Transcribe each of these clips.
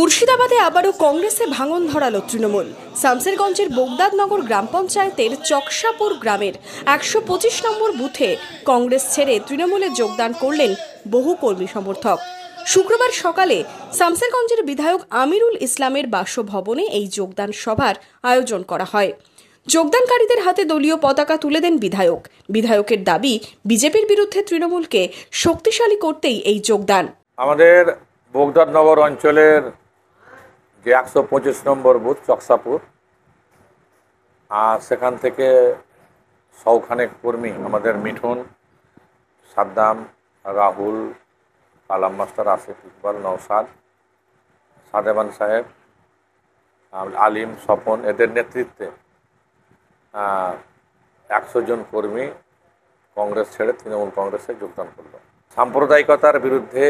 মুর্শিদাবাদে আবারও কংগ্রেসে ভাঙন ধরালো তৃণমূল। শামসেরগঞ্জের বোগদাদনগর গ্রাম পঞ্চায়েতের চকসাপুর গ্রামের ১২৫ নম্বর বুথে কংগ্রেস ছেড়ে তৃণমূলে যোগদান করলেন বহু কর্মী সমর্থক। শুক্রবার সকালে শামসেরগঞ্জের বিধায়ক আমিরুল ইসলামের বাসভবনে এই যোগদান সভার আয়োজন করা হয়। যোগদানকারীদের হাতে দলীয় পতাকা তুলে দেন বিধায়ক। বিধায়কের দাবি, বিজেপির বিরুদ্ধে তৃণমূলকে শক্তিশালী করতেই এই যোগদান। আমাদের বোগদাদনগর অঞ্চলের যে ১২৫ নম্বর বুথ চকসাপুর, আর সেখান থেকে সৌখানেক কর্মী, আমাদের মিঠুন, সাদ্দাম, রাহুল, কালাম মাস্টার, আসিফ, ইকবাল, নওশাদ, সাদেমান সাহেব, আলিম, স্বপন, এদের নেতৃত্বে ১০০ জন কর্মী কংগ্রেস ছেড়ে তৃণমূল কংগ্রেসে যোগদান করল। সাম্প্রদায়িকতার বিরুদ্ধে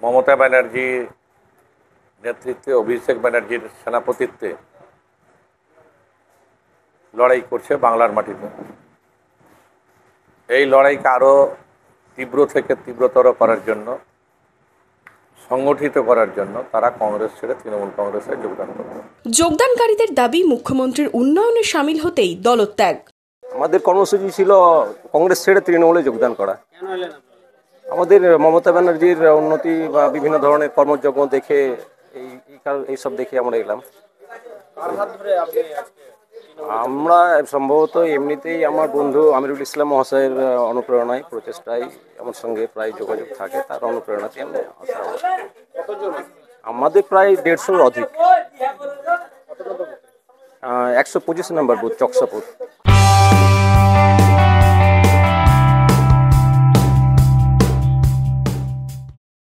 মমতা ব্যানার্জির নেতৃত্বে, অভিষেক ব্যানার্জির সেনাপতিত্বে লড়াই করছে বাংলার মাটিতে। এই লড়াইকে আরও তীব্র থেকে তীব্রতর করার জন্য, সংগঠিত করার জন্য তারা কংগ্রেস ছেড়ে তৃণমূল কংগ্রেসে যোগদান করবে। যোগদানকারীদের দাবি, মুখ্যমন্ত্রীর উন্নয়নে সামিল হতেই দলত্যাগ। আমাদের কর্মসূচি ছিল কংগ্রেস ছেড়ে তৃণমূলে যোগদান করা। আমাদের মমতা ব্যানার্জির উন্নতি বা বিভিন্ন ধরনের কর্মযজ্ঞ দেখে এইসব দেখে আমরা এলাম। আমরা সম্ভবত এমনিতেই আমার বন্ধু আমিরুল ইসলাম মহাশয়ের অনুপ্রেরণায়, প্রচেষ্টায় আমার সঙ্গে প্রায় যোগাযোগ থাকে, তার অনুপ্রেরণাতে আমরা আসা। আমাদের প্রায় ১৫০ অধিক। ১২৫ নম্বর বুথ চকসাপুর।